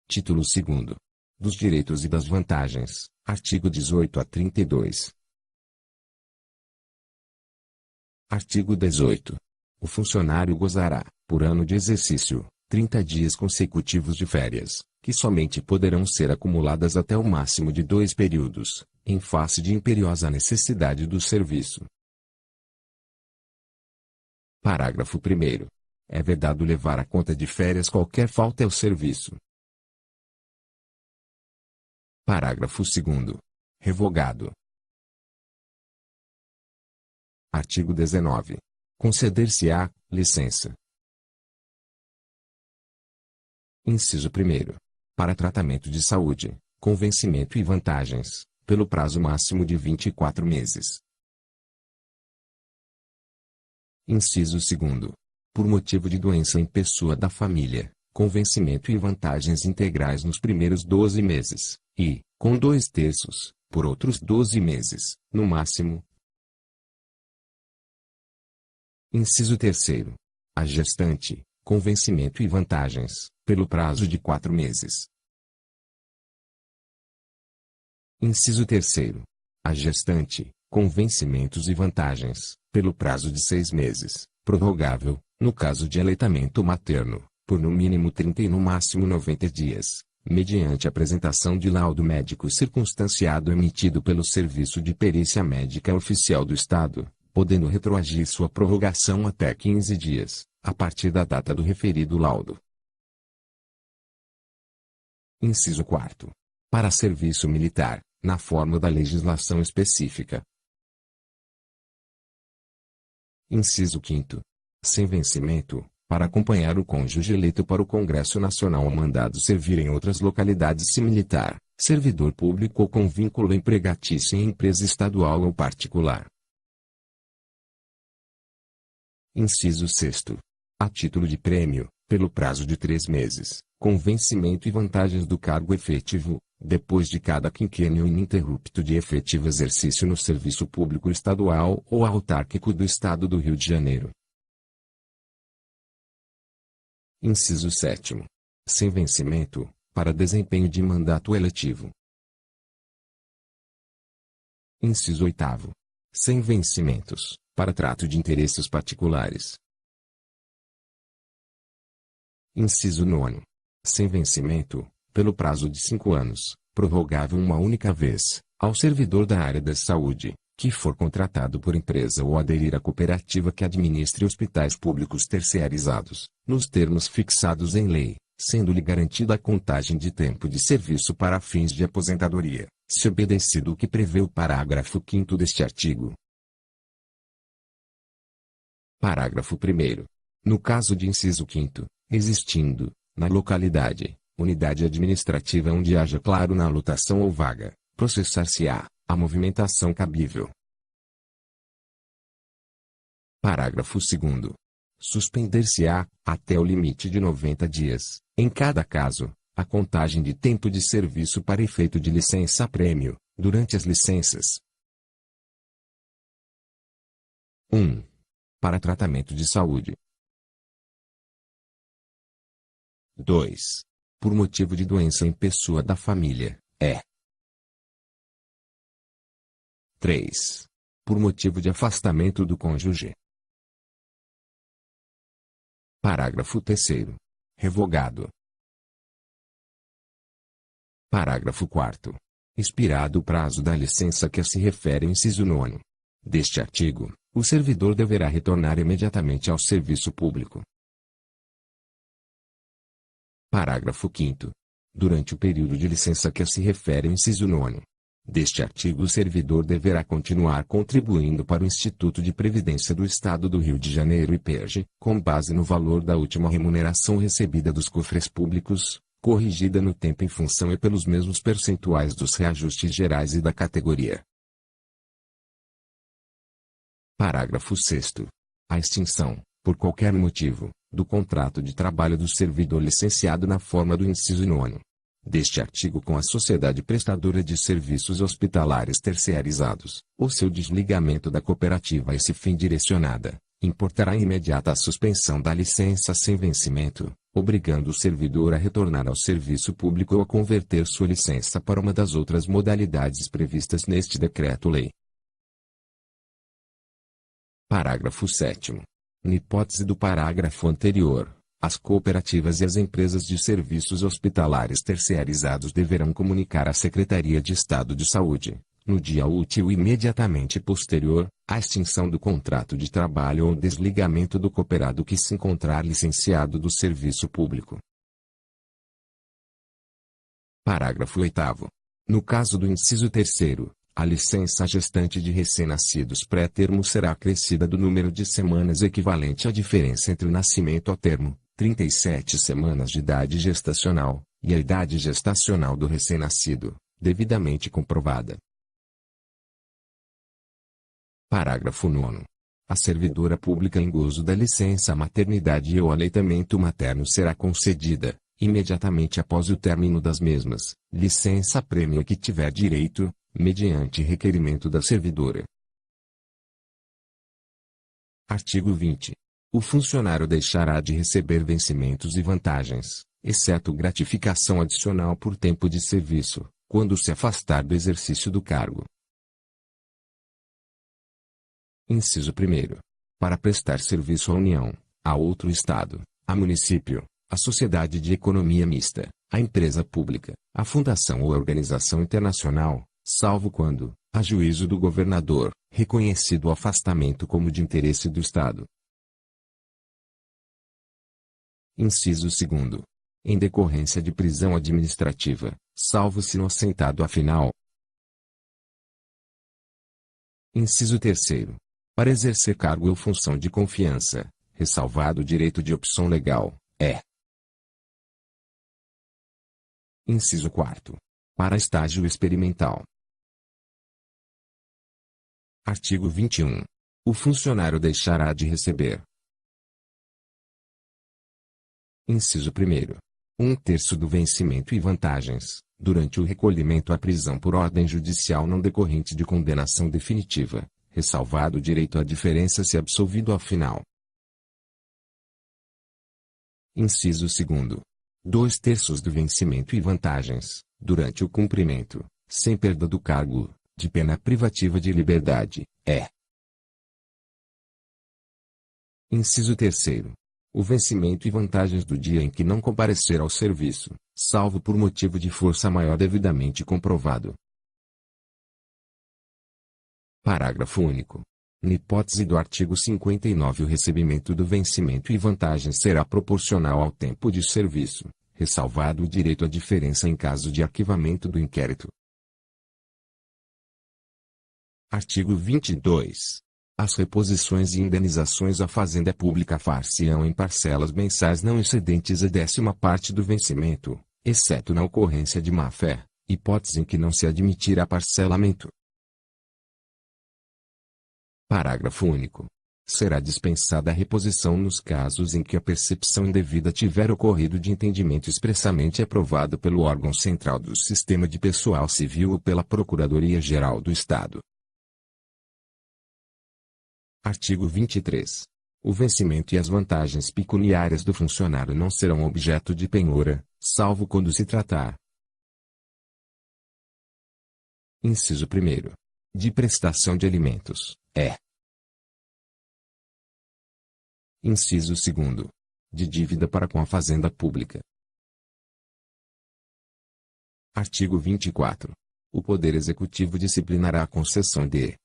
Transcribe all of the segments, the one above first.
Título 2º. Dos direitos e das vantagens, artigo 18 a 32. Artigo 18. O funcionário gozará, por ano de exercício, 30 dias consecutivos de férias, que somente poderão ser acumuladas até o máximo de 2 períodos, em face de imperiosa necessidade do serviço. Parágrafo 1º. É vedado levar à conta de férias qualquer falta ao serviço. Parágrafo 2º. Revogado. Artigo 19. Conceder-se-á licença. Inciso 1º. Para tratamento de saúde, com vencimento e vantagens, pelo prazo máximo de 24 meses. Inciso 2º. Por motivo de doença em pessoa da família, com vencimento e vantagens integrais nos primeiros 12 meses, e, com 2/3, por outros 12 meses, no máximo. Inciso 3º. A gestante, com vencimento e vantagens, pelo prazo de 4 meses. Inciso 3º. A gestante, com vencimentos e vantagens, pelo prazo de 6 meses, prorrogável, no caso de aleitamento materno, por no mínimo 30 e no máximo 90 dias, mediante apresentação de laudo médico circunstanciado emitido pelo Serviço de Perícia Médica Oficial do Estado, podendo retroagir sua prorrogação até 15 dias, a partir da data do referido laudo. Inciso 4º. Para serviço militar, na forma da legislação específica. Inciso 5º. Sem vencimento, para acompanhar o cônjuge eleito para o Congresso Nacional ou mandado servir em outras localidades se militar, servidor público ou com vínculo empregatício em empresa estadual ou particular. Inciso 6º. A título de prêmio, pelo prazo de 3 meses, com vencimento e vantagens do cargo efetivo, depois de cada quinquênio ininterrupto de efetivo exercício no serviço público estadual ou autárquico do Estado do Rio de Janeiro. Inciso 7º. Sem vencimento, para desempenho de mandato eletivo. Inciso 8º. Sem vencimentos, para trato de interesses particulares. Inciso 9º. Sem vencimento, pelo prazo de 5 anos, prorrogável uma única vez, ao servidor da área da saúde, que for contratado por empresa ou aderir à cooperativa que administre hospitais públicos terceirizados, nos termos fixados em lei, sendo-lhe garantida a contagem de tempo de serviço para fins de aposentadoria, se obedecido o que prevê o parágrafo 5º deste artigo. Parágrafo 1º. No caso de inciso 5º, existindo, na localidade, unidade administrativa onde haja claro na lotação ou vaga, processar-se-á a movimentação cabível. Parágrafo 2º. Suspender-se-á, até o limite de 90 dias, em cada caso, a contagem de tempo de serviço para efeito de licença-prêmio, durante as licenças. 1. Para tratamento de saúde. 2. Por motivo de doença em pessoa da família, 3. Por motivo de afastamento do cônjuge. Parágrafo 3º. Revogado. Parágrafo 4º. Expirado o prazo da licença que se refere ao inciso 9º deste artigo, o servidor deverá retornar imediatamente ao serviço público. Parágrafo 5º. Durante o período de licença que se refere ao inciso 9º deste artigo, o servidor deverá continuar contribuindo para o Instituto de Previdência do Estado do Rio de Janeiro (IPERJ), com base no valor da última remuneração recebida dos cofres públicos, corrigida no tempo em função e pelos mesmos percentuais dos reajustes gerais e da categoria. Parágrafo 6º. A extinção, por qualquer motivo, do contrato de trabalho do servidor licenciado na forma do inciso 9º deste artigo com a sociedade prestadora de serviços hospitalares terceirizados, ou seu desligamento da cooperativa a esse fim direcionada, importará imediata a suspensão da licença sem vencimento, obrigando o servidor a retornar ao serviço público ou a converter sua licença para uma das outras modalidades previstas neste decreto-lei. Parágrafo 7º. Na hipótese do parágrafo anterior, as cooperativas e as empresas de serviços hospitalares terceirizados deverão comunicar à Secretaria de Estado de Saúde, no dia útil imediatamente posterior, à extinção do contrato de trabalho ou desligamento do cooperado que se encontrar licenciado do serviço público. Parágrafo 8º. No caso do inciso 3º, a licença gestante de recém-nascidos pré-termo será acrescida do número de semanas equivalente à diferença entre o nascimento a termo, 37 semanas de idade gestacional, e a idade gestacional do recém-nascido, devidamente comprovada. Parágrafo 9º. A servidora pública em gozo da licença maternidade ou aleitamento materno será concedida, imediatamente após o término das mesmas, licença-prêmio a que tiver direito, mediante requerimento da servidora. Artigo 20. O funcionário deixará de receber vencimentos e vantagens, exceto gratificação adicional por tempo de serviço, quando se afastar do exercício do cargo. Inciso 1º. Para prestar serviço à União, a outro Estado, a município, a sociedade de economia mista, a empresa pública, a fundação ou organização internacional, salvo quando, a juízo do governador, reconhecido o afastamento como de interesse do Estado. Inciso 2º. Em decorrência de prisão administrativa, salvo se inocentado afinal. Inciso 3º. Para exercer cargo ou função de confiança, ressalvado o direito de opção legal, é. Inciso 4º. Para estágio experimental. Artigo 21. O funcionário deixará de receber. Inciso 1º. 1/3 do vencimento e vantagens, durante o recolhimento à prisão por ordem judicial não decorrente de condenação definitiva, ressalvado o direito à diferença se absolvido ao final. Inciso 2º. 2/3 do vencimento e vantagens, durante o cumprimento, sem perda do cargo, de pena privativa de liberdade, é. Inciso 3º. O vencimento e vantagens do dia em que não comparecer ao serviço, salvo por motivo de força maior devidamente comprovado. Parágrafo único. Na hipótese do artigo 59, o recebimento do vencimento e vantagens será proporcional ao tempo de serviço, ressalvado o direito à diferença em caso de arquivamento do inquérito. Artigo 22. As reposições e indenizações à Fazenda Pública far-se-ão em parcelas mensais não excedentes a 10ª parte do vencimento, exceto na ocorrência de má-fé, hipótese em que não se admitirá parcelamento. Parágrafo único. Será dispensada a reposição nos casos em que a percepção indevida tiver ocorrido de entendimento expressamente aprovado pelo órgão central do Sistema de Pessoal Civil ou pela Procuradoria-Geral do Estado. Artigo 23. O vencimento e as vantagens pecuniárias do funcionário não serão objeto de penhora, salvo quando se tratar. Inciso 1º. De prestação de alimentos, é. Inciso 2º. De dívida para com a Fazenda Pública. Artigo 24. O Poder Executivo disciplinará a concessão de.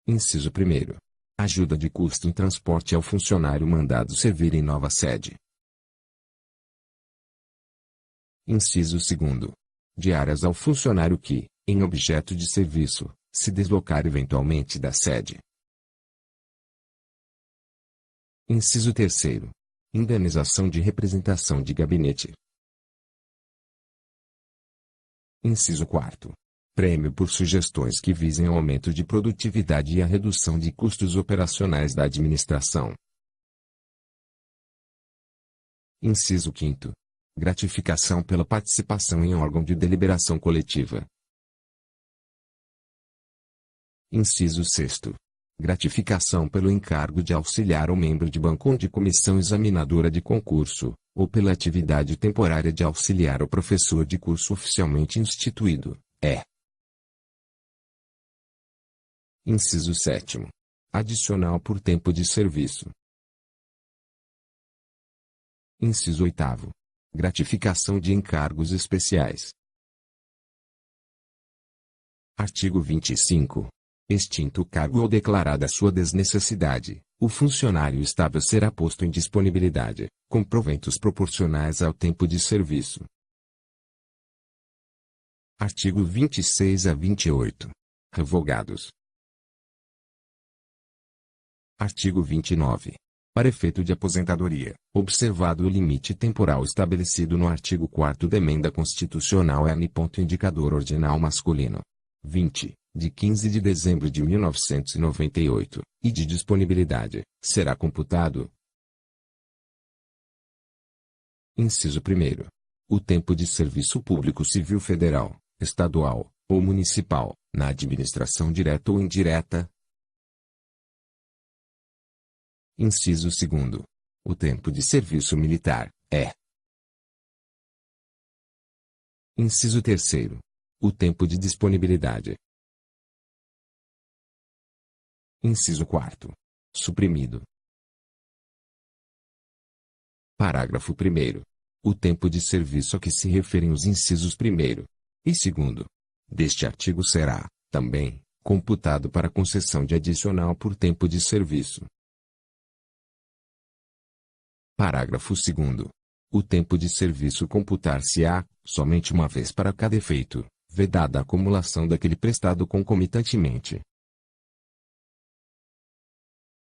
Inciso 1º. Ajuda de custo em transporte ao funcionário mandado servir em nova sede. Inciso 2º. Diárias ao funcionário que, em objeto de serviço, se deslocar eventualmente da sede. Inciso 3º. Indenização de representação de gabinete. Inciso 4º. Prêmio por sugestões que visem ao aumento de produtividade e a redução de custos operacionais da administração. Inciso 5º. Gratificação pela participação em órgão de deliberação coletiva. Inciso 6º. gratificação pelo encargo de auxiliar o membro de banco ou de comissão examinadora de concurso, ou pela atividade temporária de auxiliar o professor de curso oficialmente instituído, é. Inciso 7º. Adicional por tempo de serviço. Inciso 8º. Gratificação de encargos especiais. Artigo 25. Extinto o cargo ou declarada sua desnecessidade, o funcionário estável será posto em disponibilidade, com proventos proporcionais ao tempo de serviço. Artigo 26 a 28. Revogados. Artigo 29. Para efeito de aposentadoria, observado o limite temporal estabelecido no artigo 4º da Emenda Constitucional N. Indicador ordinal masculino. 20, de 15 de dezembro de 1998, e de disponibilidade, será computado. Inciso 1º. O tempo de serviço público civil federal, estadual, ou municipal, na administração direta ou indireta. Inciso 2º. O tempo de serviço militar, é. Inciso 3º. O tempo de disponibilidade. Inciso 4º. Suprimido. Parágrafo 1º. O tempo de serviço a que se referem os incisos 1º e 2º deste artigo será, também, computado para concessão de adicional por tempo de serviço. Parágrafo 2º. O tempo de serviço computar-se-á, somente uma vez para cada efeito, vedada a acumulação daquele prestado concomitantemente.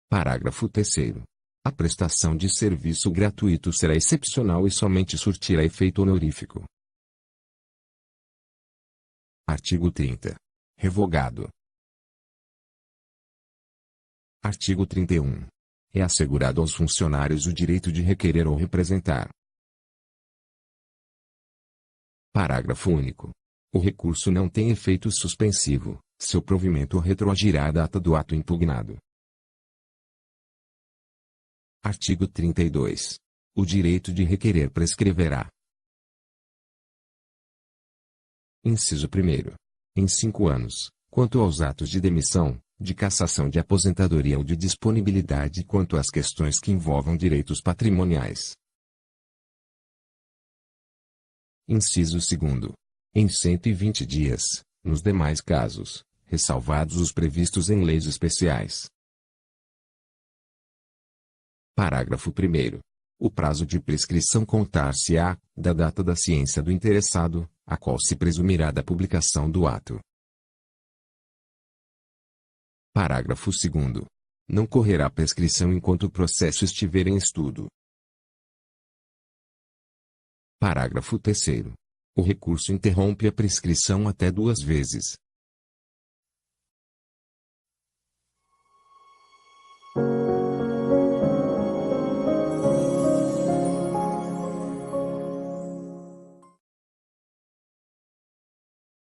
Parágrafo 3º. A prestação de serviço gratuito será excepcional e somente surtirá efeito honorífico. Artigo 30. Revogado. Artigo 31. É assegurado aos funcionários o direito de requerer ou representar. Parágrafo único. O recurso não tem efeito suspensivo, seu provimento retroagirá à data do ato impugnado. Artigo 32. O direito de requerer prescreverá. Inciso 1º. Em 5 anos, quanto aos atos de demissão, de cassação de aposentadoria ou de disponibilidade quanto às questões que envolvam direitos patrimoniais. Inciso 2º. Em 120 dias, nos demais casos, ressalvados os previstos em leis especiais. Parágrafo 1º. O prazo de prescrição contar-se-á, da data da ciência do interessado, a qual se presumirá da publicação do ato. Parágrafo 2º. Não correrá prescrição enquanto o processo estiver em estudo. Parágrafo 3º. O recurso interrompe a prescrição até 2 vezes,